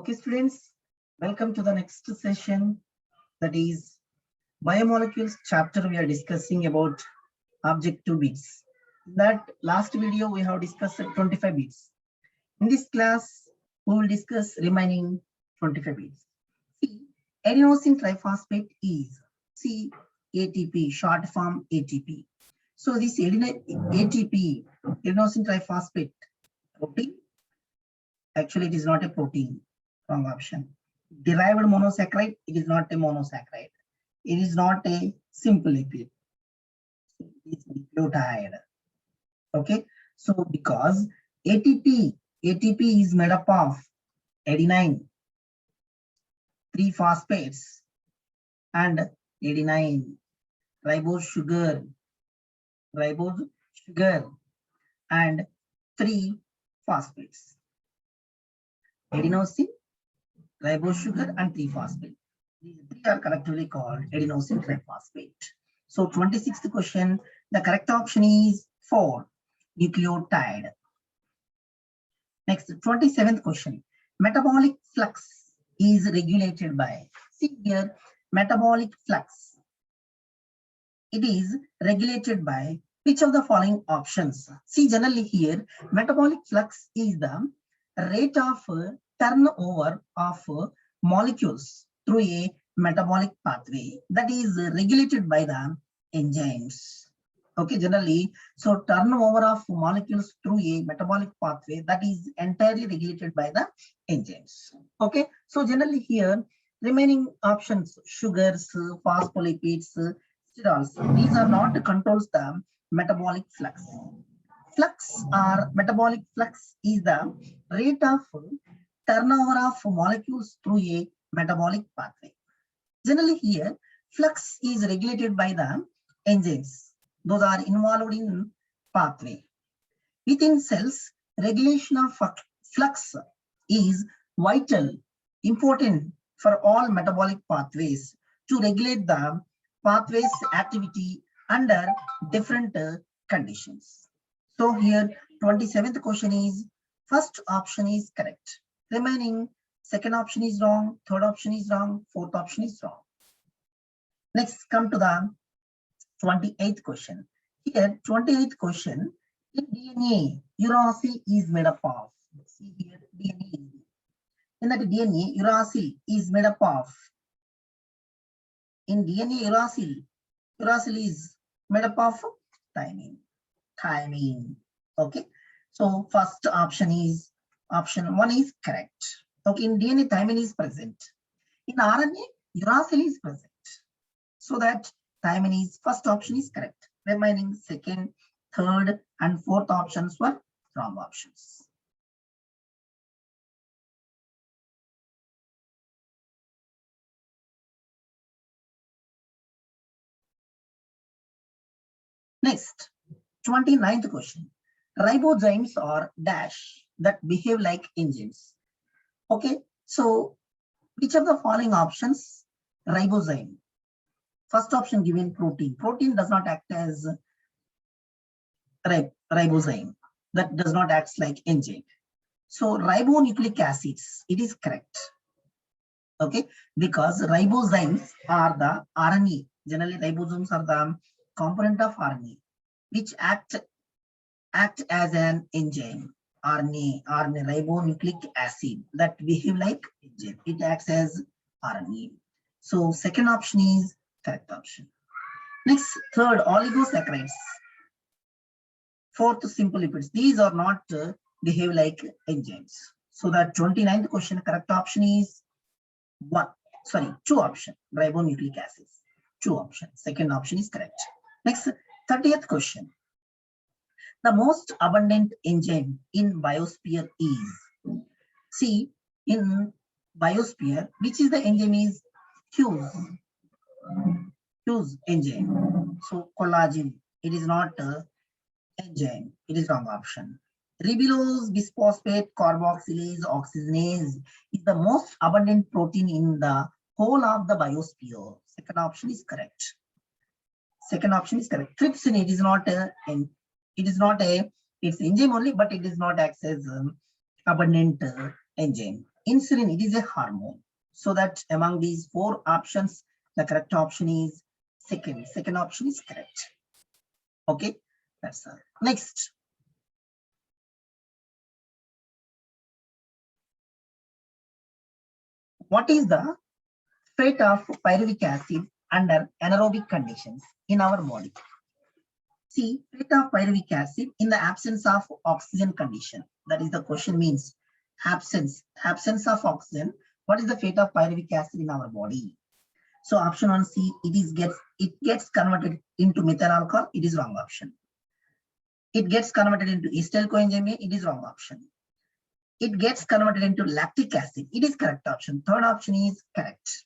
Okay, students, welcome to the next session, that is biomolecules chapter. We are discussing about objective bits. In that last video, we have discussed 25 bits. In this class, we will discuss remaining 25 bits. See, adenosine triphosphate is ATP, short form ATP. So this ATP, adenosine triphosphate protein, actually it is not a protein. Wrong option. Derived monosaccharide, it is not a monosaccharide. It is not a simple lipid. It is nucleotide. Okay. So because ATP is made up of adenine, 3 phosphates, and adenine, ribose sugar, and 3 phosphates. Adenosine, ribose sugar, and 3 phosphate. These 3 are collectively called adenosine triphosphate. So 26th question, the correct option is 4, nucleotide. Next, 27th question, metabolic flux is regulated by, see here, metabolic flux. It is regulated by which of the following options? See, generally here, metabolic flux is the rate of turnover of molecules through a metabolic pathway that is regulated by the enzymes. Okay, generally, so turnover of molecules through a metabolic pathway that is entirely regulated by the enzymes. Okay, so generally here, remaining options, sugars, phospholipids, sterols, these are not controls the metabolic flux. Flux or metabolic flux is the rate of turnover of molecules through a metabolic pathway. Generally here, flux is regulated by the enzymes. Those are involved in pathway. Within cells, regulation of flux is vital, important for all metabolic pathways to regulate the pathways activity under different conditions. So here 27th question is, first option is correct. Remaining second option is wrong, third option is wrong, fourth option is wrong. Next, come to the 28th question. Here 28th question, in DNA, uracil is made up of. See here, DNA. In that DNA, uracil is made up of. In DNA, uracil is made up of thymine. Okay, so first option is option 1 is correct. Okay, in DNA thymine is present. In RNA uracil is present, so that thymine is first option is correct. Remaining second, third, and fourth options were wrong options. Next, 29th question. Ribozymes are dash that behave like enzymes. Okay, so which of the following options? Ribozyme. First option given protein. Protein does not act as ribozyme. That does not act like enzyme. So ribonucleic acids, it is correct. Okay, because ribozymes are the RNA. Generally, ribozymes are the component of RNA, which act as an enzyme. RNA, ribonucleic acid that behave like enzyme. It acts as RNA. So second option is correct option. Next, third, oligosaccharides. Fourth, simple lipids. These are not behave like enzymes. So the 29th question, correct option is 2 option, ribonucleic acids. 2 option. Second option is correct. Next, 30th question. The most abundant enzyme in biosphere is, see, in biosphere, which is the enzyme is Hughes enzyme. So collagen, it is not enzyme, it is wrong option. Ribulose, bisphosphate, carboxylase, oxygenase is the most abundant protein in the whole of the biosphere. Second option is correct. Second option is correct. Trypsin, it is not it's enzyme only, but it is not acts as abundant enzyme. insulin, it is a hormone. So that among these four options, the correct option is second. Second option is correct. Okay, that's all. Next. What is the fate of pyruvic acid under anaerobic conditions in our body? See, fate of pyruvic acid in the absence of oxygen condition. That is the question means absence of oxygen. What is the fate of pyruvic acid in our body? So option 1C, it gets converted into methyl alcohol. It is wrong option. It gets converted into acetyl coenzyme. It is wrong option. It gets converted into lactic acid. It is correct option. Third option is correct.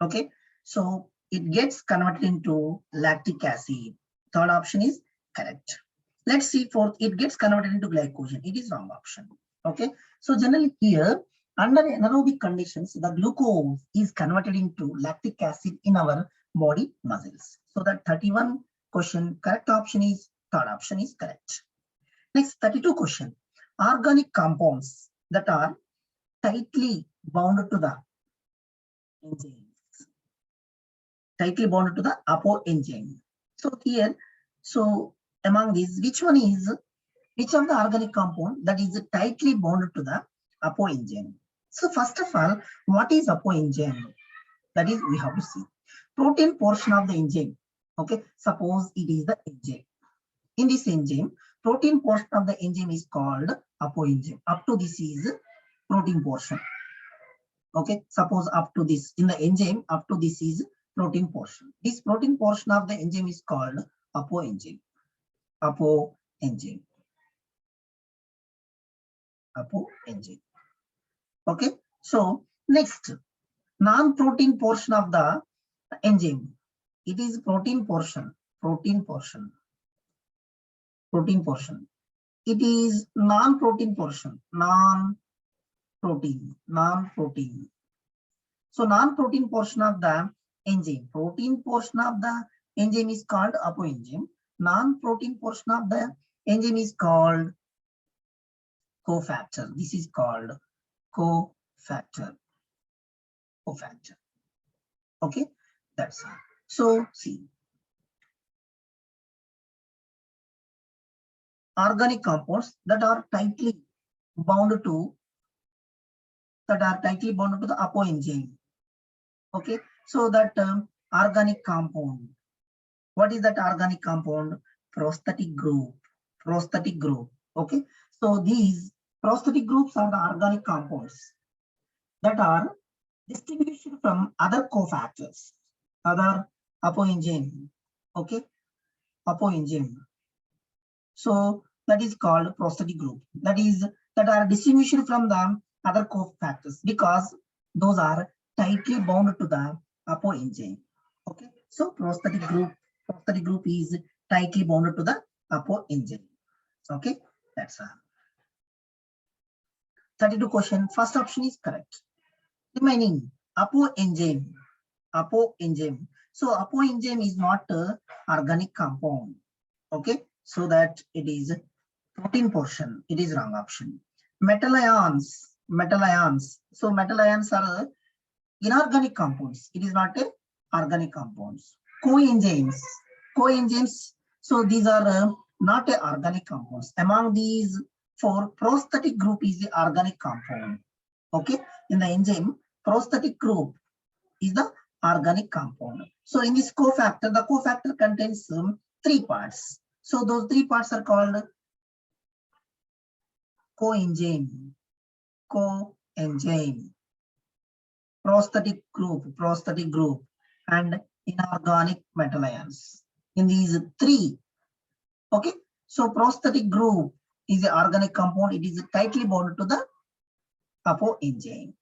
Okay, so it gets converted into lactic acid. Third option is correct. Let's see fourth. It gets converted into glycogen. It is wrong option. Okay, so generally here under anaerobic conditions, the glucose is converted into lactic acid in our body muscles. So that 31 question, correct option is third option is correct. Next 32 question. Organic compounds that are tightly bound to the enzymes. Tightly bound to the apoenzyme. So here, so among these, which of the organic compound that is tightly bound to the apoenzyme? So first of all, what is apoenzyme? That is, we have to see protein portion of the enzyme. Okay, suppose it is the enzyme. In this enzyme, protein portion of the enzyme is called apoenzyme. Up to this is protein portion. Okay, suppose up to this in the enzyme, up to this is protein portion. This protein portion of the enzyme is called apoenzyme. Apoenzyme. Apoenzyme. Okay, so next, non-protein portion of the enzyme. It is protein portion. Protein portion. It is non-protein portion. Non-protein. So non-protein portion of the enzyme. Protein portion of the enzyme is called apoenzyme. Non-protein portion of the enzyme is called cofactor. This is called cofactor. Okay, that's all. So see, organic compounds that are tightly bound to the apoenzyme. Okay, so that organic compound. What is that organic compound? Prosthetic group. Okay, so these prosthetic groups are the organic compounds that are distinguished from other cofactors, other apoenzyme. Okay, apoenzyme. So that is called prosthetic group. That are distinguished from the other cofactors because those are tightly bound to the apoenzyme. Okay, so prosthetic group is tightly bound to the apoenzyme. Okay, that's all. 32 question. First option is correct. Remaining apoenzyme. So apoenzyme is not an organic compound. Okay, so that it is protein portion. It is wrong option. Metal ions. So metal ions are inorganic compounds. It is not a organic compounds. Coenzymes. So these are not a organic compounds. Among these four, prosthetic group is the organic compound. Okay, in the enzyme, prosthetic group is the organic compound. So in this cofactor, the cofactor contains 3 parts. So those 3 parts are called coenzyme, prosthetic group, and inorganic metal ions. In these 3, okay. So prosthetic group is the organic compound. It is tightly bound to the apoenzyme.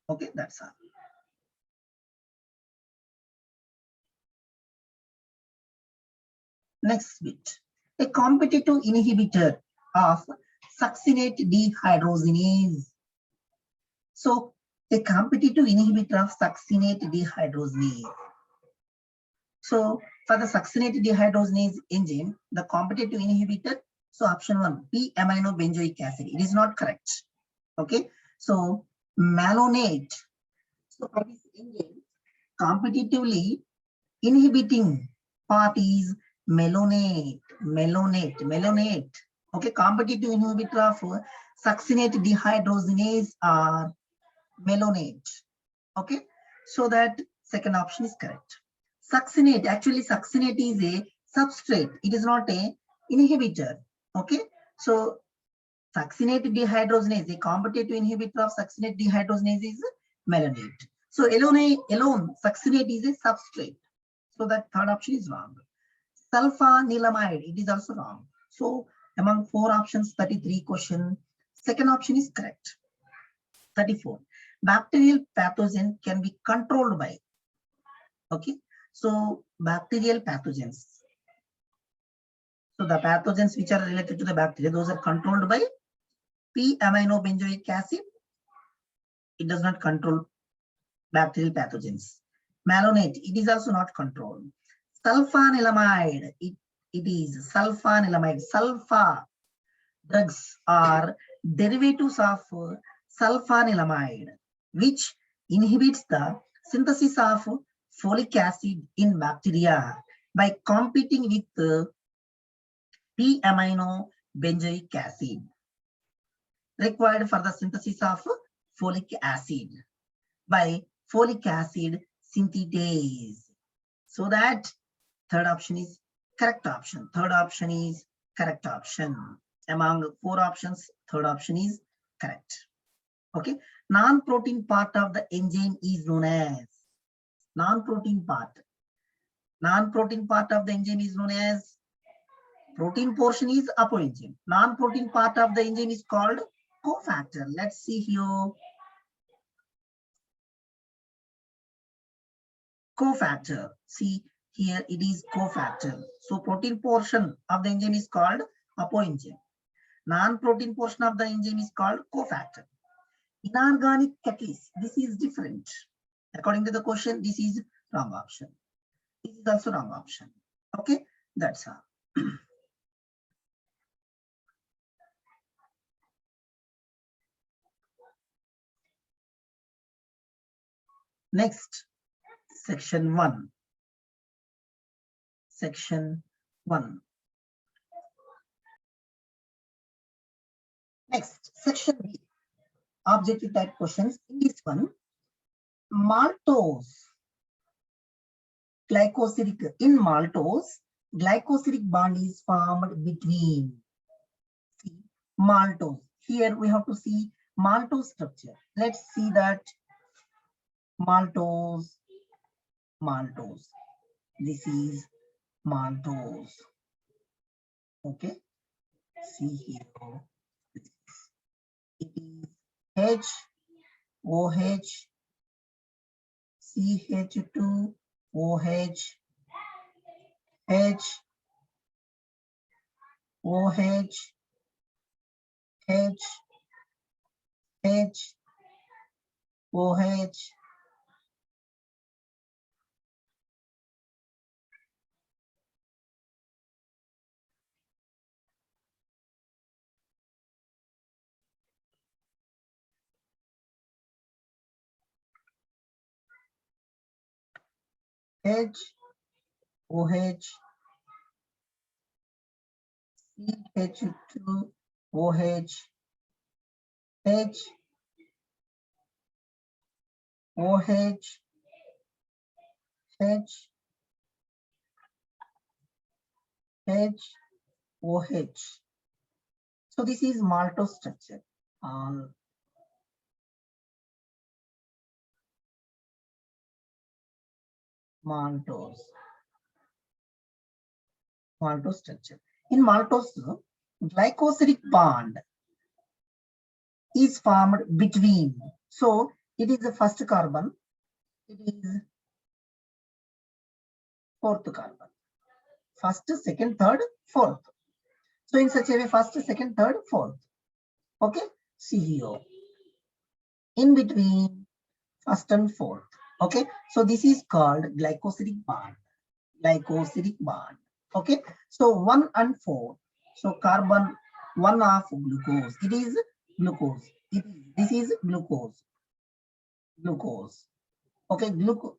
Okay, that's all. Next bit. A competitive inhibitor of succinate dehydrogenase. So a competitive inhibitor of succinate dehydrogenase. So for the succinate dehydrogenase enzyme, the competitive inhibitor, so option 1, P-aminobenzoic acid. It is not correct. Okay, so malonate. So for this enzyme, competitively inhibiting part is malonate. Okay, competitive inhibitor of succinate dehydrogenase are malonate. Okay, so that second option is correct. Succinate, actually succinate is a substrate. It is not a inhibitor. Okay, so succinate dehydrogenase, a competitive inhibitor of succinate dehydrogenase is malonate. So alone succinate is a substrate. So that third option is wrong. Sulfanilamide, it is also wrong. So among 4 options, 33 question, second option is correct. 34. Bacterial pathogen can be controlled by. Okay. So bacterial pathogens. So the pathogens which are related to the bacteria, those are controlled by P-aminobenzoic acid. It does not control bacterial pathogens. Malonate, it is also not controlled. Sulfanilamide, it is sulfanilamide. Sulfa drugs are derivatives of sulfanilamide, which inhibits the synthesis of folic acid in bacteria by competing with P-aminobenzoic acid required for the synthesis of folic acid by folic acid synthetase. So that third option is correct option. Third option is correct option. Among 4 options, third option is correct. Okay. Non-protein part of the enzyme is known as non-protein part. Non-protein part of the enzyme is known as protein portion is apoenzyme. Non-protein part of the enzyme is called cofactor. Let's see here. Cofactor. See here it is cofactor. So protein portion of the enzyme is called apoenzyme. Non-protein portion of the enzyme is called cofactor. Inorganic catalyst. This is different. According to the question, this is wrong option. This is also wrong option. Okay, that's all. Next, section 1. Section 1. Next, section B. Objective type questions. In this one, maltose, glycosidic. In maltose, glycosidic bond is formed between maltose. Here we have to see maltose structure. Let's see that maltose. This is maltose. Okay. See here. It is H, OH, CH2, OH, H, OH, H, H, OH, H, OH, CH2, OH, H, OH, H, H, OH. So this is maltose structure. Maltose structure. In maltose, glycosidic bond is formed between. So it is the first carbon. It is fourth carbon. First, second, third, fourth. So in such a way, first, second, third, fourth. Okay. See here. In between first and fourth. Okay. So this is called glycosidic bond. Glycosidic bond. Okay. So 1 and 4. So carbon 1 of glucose. It is glucose. This is glucose. glucose. Okay,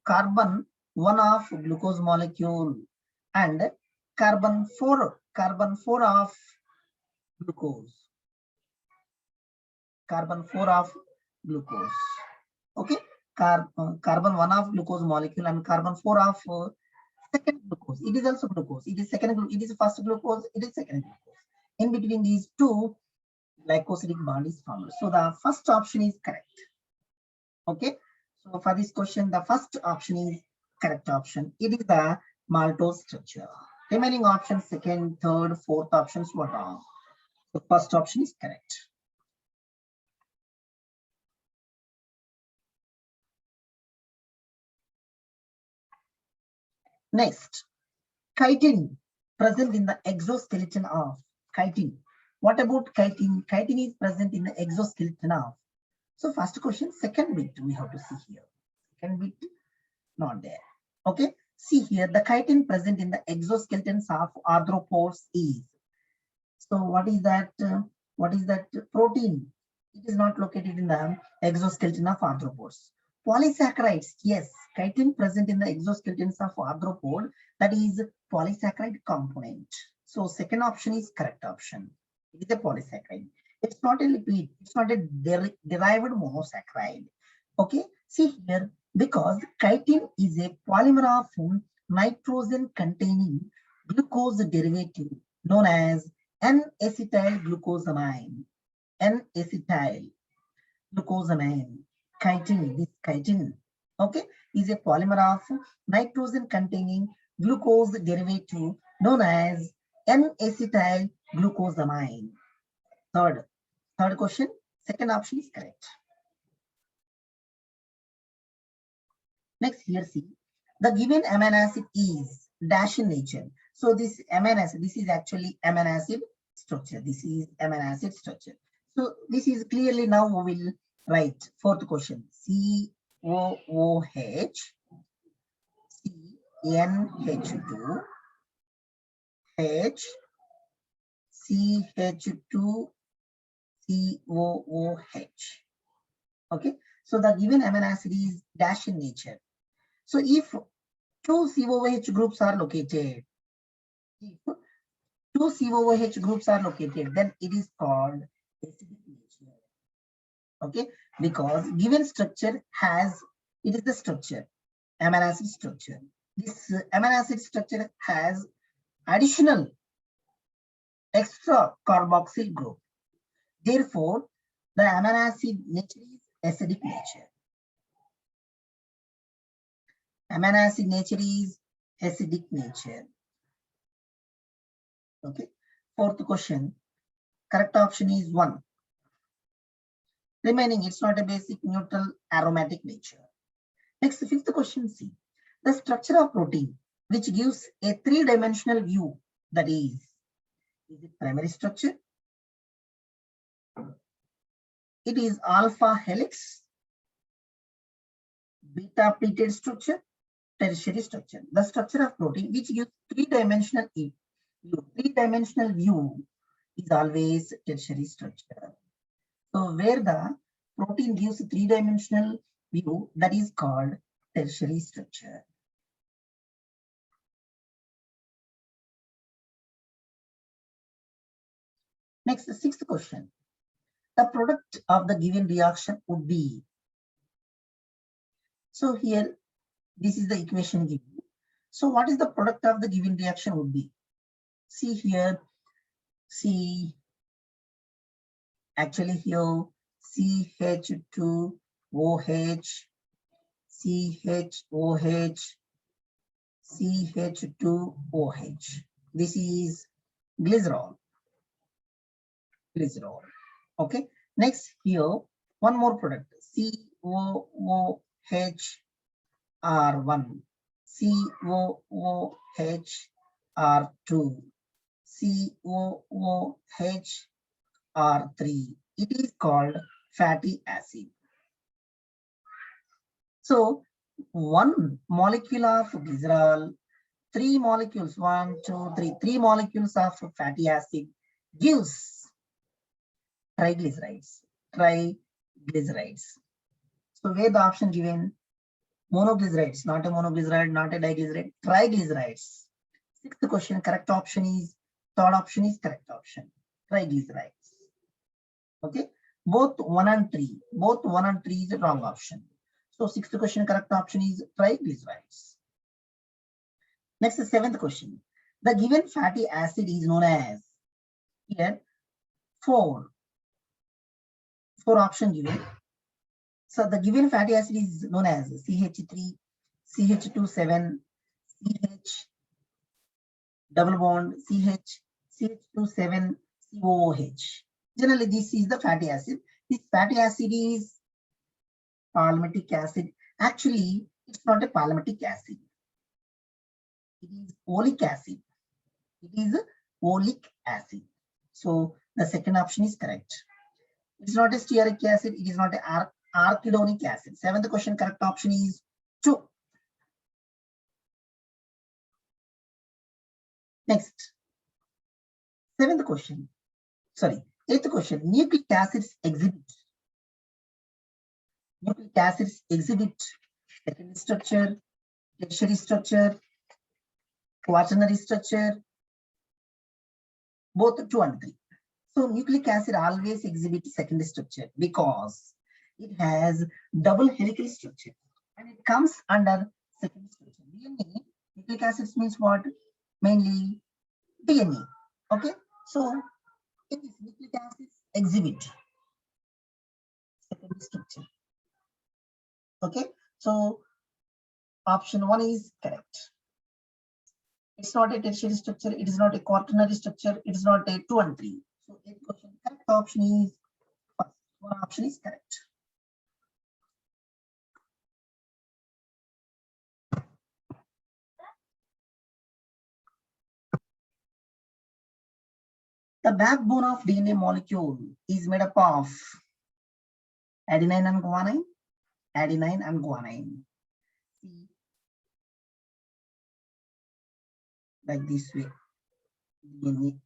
carbon, one of glucose molecule, and carbon 4 of glucose, carbon 4 of glucose. Okay, carbon 1 of glucose molecule and carbon 4 of second glucose. It is also glucose. It is it is first glucose, it is second glucose. In between these two, glycosidic bond is formed. So the first option is correct. Okay, so for this question, the first option is correct option. It is the maltose structure. Remaining options, second, third, fourth options were wrong. The first option is correct. Next, chitin present in the exoskeleton of chitin. What about chitin? Chitin is present in the exoskeleton of. So first question, second bit we have to see here. Second bit not there. Okay, see here the chitin present in the exoskeletons of arthropods is. So what is that? What is that protein? It is not located in the exoskeleton of arthropods. Polysaccharides, yes, chitin present in the exoskeletons of arthropod, that is polysaccharide component. So second option is correct option. It is a polysaccharide. It's not a lipid. It's not a derived monosaccharide. Okay, see here, because chitin is a polymer of nitrogen containing glucose derivative known as N-acetyl glucosamine. N-acetyl glucosamine. Chitin, this chitin, okay, is a polymer of nitrogen containing glucose derivative known as N-acetyl glucosamine. Third question, second option is correct. Next here, see, the given amino acid is dash in nature. So this amino acid, this is actually amino acid structure. This is amino acid structure. So this is clearly now we will write fourth question. COOH, CnH2, H, CH2, COOH. Okay, so the given amino acid is dash in nature. So if two COOH groups are located, then it is called acidic nature. Okay, because given structure has, it is the structure, amino acid structure. This amino acid structure has additional extra carboxyl group. Therefore, the amino acid nature is acidic nature. Amino acid nature is acidic nature. Okay. Fourth question. Correct option is 1. Remaining, it's not a basic, neutral, aromatic nature. Next, fifth question, C. The structure of protein, which gives a 3-dimensional view, that is it primary structure? It is alpha helix, beta pleated structure, tertiary structure. The structure of protein which gives 3-dimensional view. 3-dimensional view is always tertiary structure. So where the protein gives 3-dimensional view, that is called tertiary structure. Next, the sixth question. The product of the given reaction would be. So here, this is the equation given. So what is the product of the given reaction would be? See here, see, actually here, CH2OH, CHOH, CH2OH. This is glycerol. Glycerol. Okay. Next here, one more product, COOH R1, COOH R2, COOH R3. It is called fatty acid. So one molecule of glycerol, 3 molecules, 1, 2, 3, 3 molecules of fatty acid gives triglycerides. Triglycerides. So where the option given? Monoglycerides, not a monoglyceride, not a diglyceride, triglycerides. Sixth question, correct option is, third option is correct option, triglycerides. Okay, both 1 and 3, both 1 and 3 is a wrong option. So sixth question, correct option is triglycerides. Next, the seventh question. The given fatty acid is known as, here, four option given. So the given fatty acid is known as CH3, CH27, CH double bond, CH, CH27, COOH. Generally, this is the fatty acid. This fatty acid is palmitic acid. Actually, it's not a palmitic acid. It is oleic acid. It is oleic acid. So the second option is correct. It's not a stearic acid. It is not a arachidonic acid. Seventh question, correct option is 2. Next, seventh question. Sorry, eighth question. Nucleic acids exhibit secondary structure, tertiary structure, quaternary structure, both 2 and 3. So nucleic acid always exhibits secondary structure because it has double helical structure and it comes under secondary structure. DNA, nucleic acids means what? Mainly DNA. Okay, so in this nucleic acids exhibit secondary structure. Okay, so option 1 is correct. It's not a tertiary structure, it is not a quaternary structure, it is not a 2 and 3. So eighth question, correct option is first. 1 option is correct. The backbone of DNA molecule is made up of adenine and guanine, adenine and guanine. See, like this way, DNA.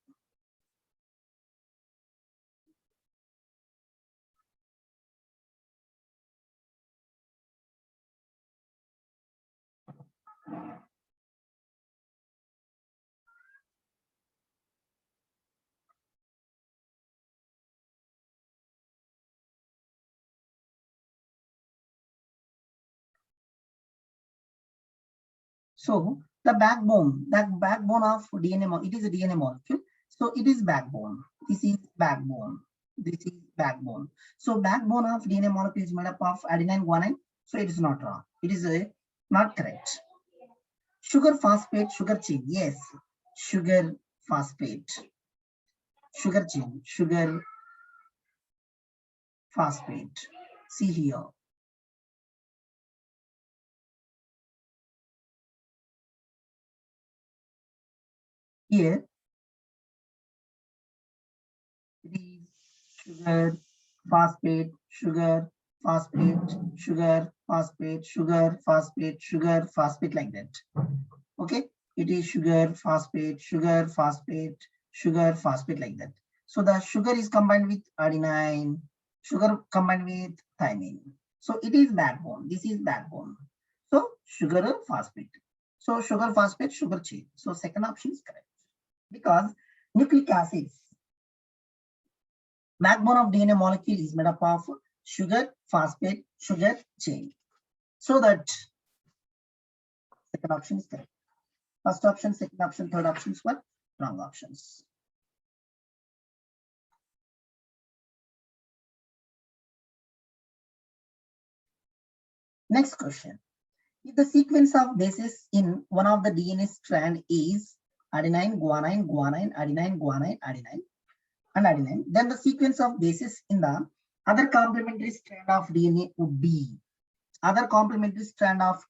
So the backbone of DNA, it is a DNA molecule. So it is backbone. This is backbone. This is backbone. So backbone of DNA molecule is made up of adenine, guanine. So it is not wrong. It is not correct. Sugar phosphate, sugar chain. Yes, sugar phosphate, sugar chain, sugar phosphate. See here. Here it is sugar, phosphate, sugar, phosphate, sugar, phosphate, sugar, phosphate, sugar, phosphate, like that. Okay, it is sugar, phosphate, sugar, phosphate, sugar, phosphate, like that. So the sugar is combined with adenine, sugar combined with thymine. So it is backbone. This is backbone. So sugar phosphate. So sugar phosphate, sugar chain. So second option is correct because nucleic acids, backbone of DNA molecule is made up of sugar, phosphate, sugar chain. So that second option is correct. First option, second option, third options were wrong options. Next question. If the sequence of bases in one of the DNA strand is adenine, guanine, guanine, adenine, guanine, adenine, and adenine, then the sequence of bases in the other complementary strand of DNA would be, other complementary strand of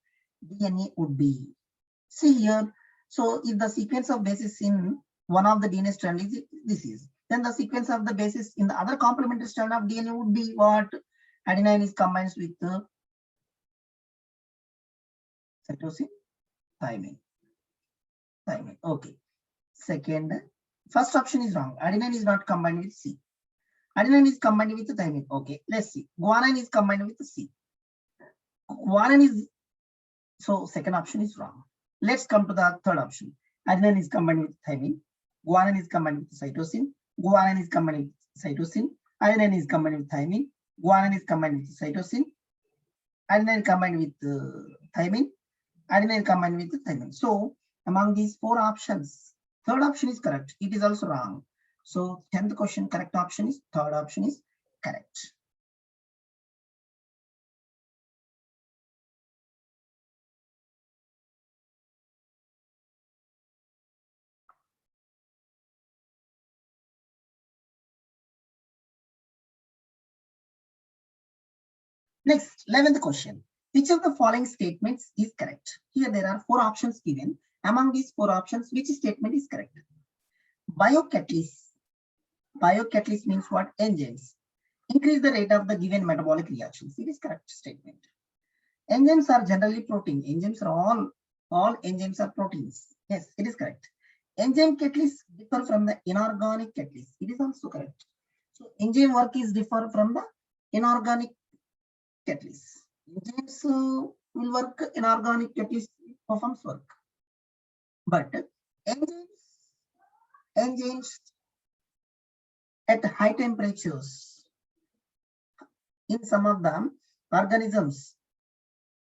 DNA would be, see here. So if the sequence of bases in one of the DNA strand is this is, then the sequence of the bases in the other complementary strand of DNA would be what? Adenine is combined with the cytosine, thymine. Thymine. Okay. Second, first option is wrong. Adenine is not combined with C. Adenine is combined with the thymine. Okay, let's see. Guanine is combined with the C. Guanine is, so second option is wrong. Let's come to the third option. Adenine is combined with thymine. Guanine is combined with cytosine. Guanine is combined with cytosine. Adenine is combined with thymine. Guanine is combined with cytosine. Adenine combined with thymine. Adenine combined with thymine. So among these four options, third option is correct. It is also wrong. So 10th question, correct option is third option is correct. Next, 11th question. Which of the following statements is correct? Here there are four options given. Among these four options, which statement is correct? Biocatalysts. Biocatalyst means what? Enzymes. Increase the rate of the given metabolic reactions. It is correct statement. Enzymes are generally protein. Enzymes are all enzymes are proteins. Yes, it is correct. Enzyme catalysts differ from the inorganic catalysts. It is also correct. So enzyme work is differ from the inorganic catalysts. Enzymes will work, inorganic catalyst performs work. But enzymes at high temperatures, in some of the organisms,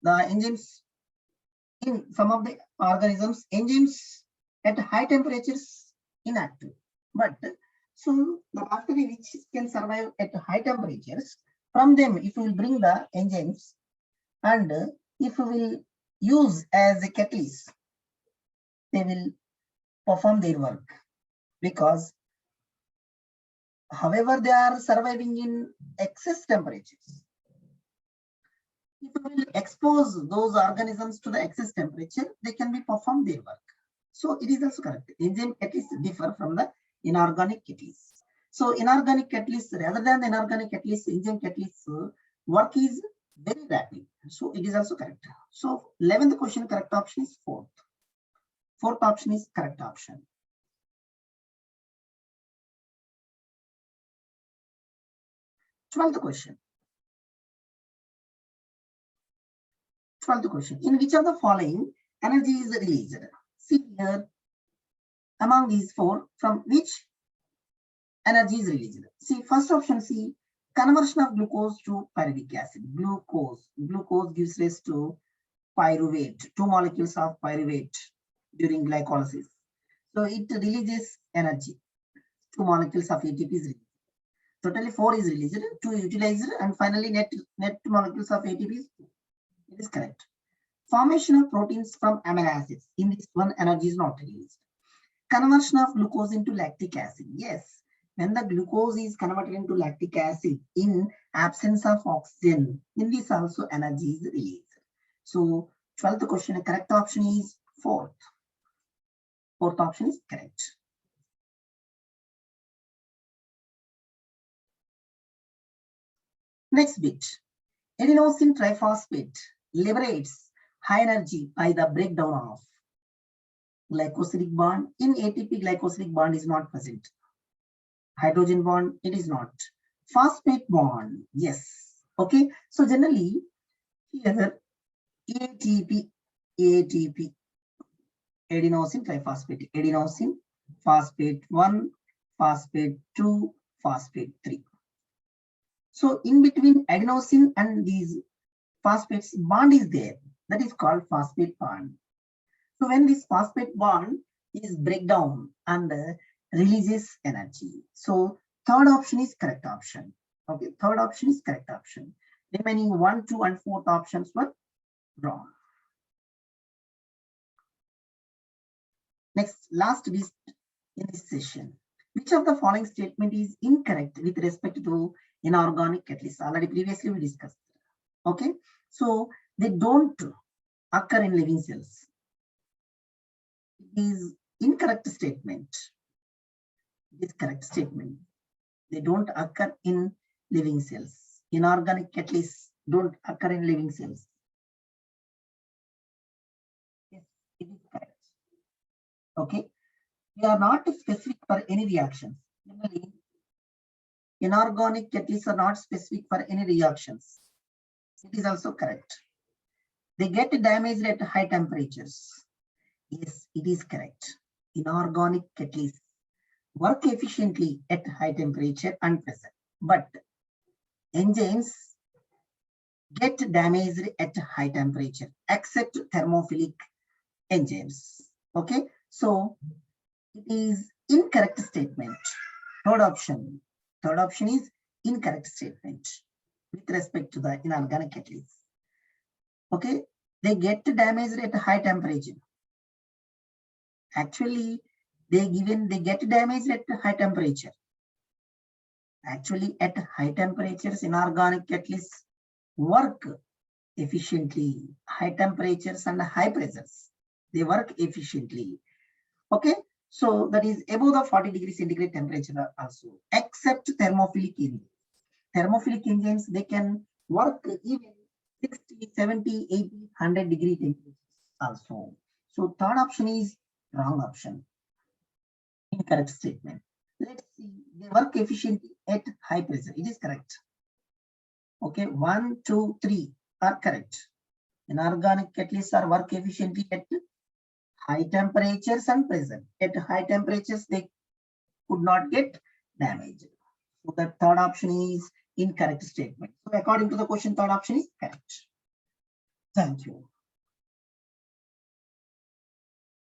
the enzymes in some of the organisms, enzymes at high temperatures inactive. But so the bacteria which can survive at high temperatures, from them, if we will bring the enzymes and if we will use as a catalyst, they will perform their work, because however they are surviving in excess temperatures, if we will expose those organisms to the excess temperature, they can be perform their work. So it is also correct. Enzyme catalysts differ from the inorganic catalysts. So inorganic catalysts, rather than the inorganic catalysts, enzyme catalysts work is very rapid. So it is also correct. So 11th question, correct option is fourth. Fourth option is correct option. 12th question. 12th question. In which of the following energy is released? See here, among these four, from which energy is released? See, first option, see, conversion of glucose to pyruvic acid. Glucose gives rise to pyruvate, 2 molecules of pyruvate during glycolysis. So it releases energy. 2 molecules of ATP is released. Totally 4 is released, 2 utilized, and finally net molecules of ATP is 2. It is correct. Formation of proteins from amino acids. In this one, energy is not released. Conversion of glucose into lactic acid. Yes, when the glucose is converted into lactic acid in absence of oxygen, in this also energy is released. So 12th question, the correct option is fourth. Fourth option is correct. Next bit, adenosine triphosphate liberates high energy by the breakdown of glycosidic bond. In ATP, glycosidic bond is not present. Hydrogen bond, it is not. Phosphate bond, yes. Okay, so generally here ATP, adenosine triphosphate, adenosine, phosphate 1, phosphate 2, phosphate 3. So in between adenosine and these phosphates, bond is there. That is called phosphate bond. So when this phosphate bond is breakdown and releases energy. So third option is correct option. Okay, third option is correct option. Remaining 1, 2, and 4th options were wrong. Next, last list in this session. Which of the following statement is incorrect with respect to inorganic catalysts? Already previously we discussed. Okay, so they don't occur in living cells. It is incorrect statement. It is correct statement. They don't occur in living cells. Inorganic catalysts don't occur in living cells. Yes, it is correct. Okay, they are not specific for any reactions. Generally, inorganic catalysts are not specific for any reactions. It is also correct. they get damaged at high temperatures. Yes, it is correct. Inorganic catalysts work efficiently at high temperature and pressure, but enzymes get damaged at high temperature, except thermophilic enzymes. Okay, so it is incorrect statement. Third option is incorrect statement with respect to the inorganic catalysts. Okay, they get damaged at high temperature. Actually, they get damaged at high temperature. Actually, at high temperatures, inorganic catalysts work efficiently. High temperatures and high pressures, they work efficiently. Okay, so that is above the 40 degrees centigrade temperature also, except thermophilic enzymes. Thermophilic enzymes, they can work even 60, 70, 80, 100 degree temperatures also. So third option is wrong option. Incorrect statement. Let's see, they work efficiently at high pressure. It is correct. Okay, 1, 2, 3 are correct. Inorganic catalysts are work efficiently at high temperatures and pressure. At high temperatures, they could not get damaged. So the third option is incorrect statement. So according to the question, third option is correct. Thank you.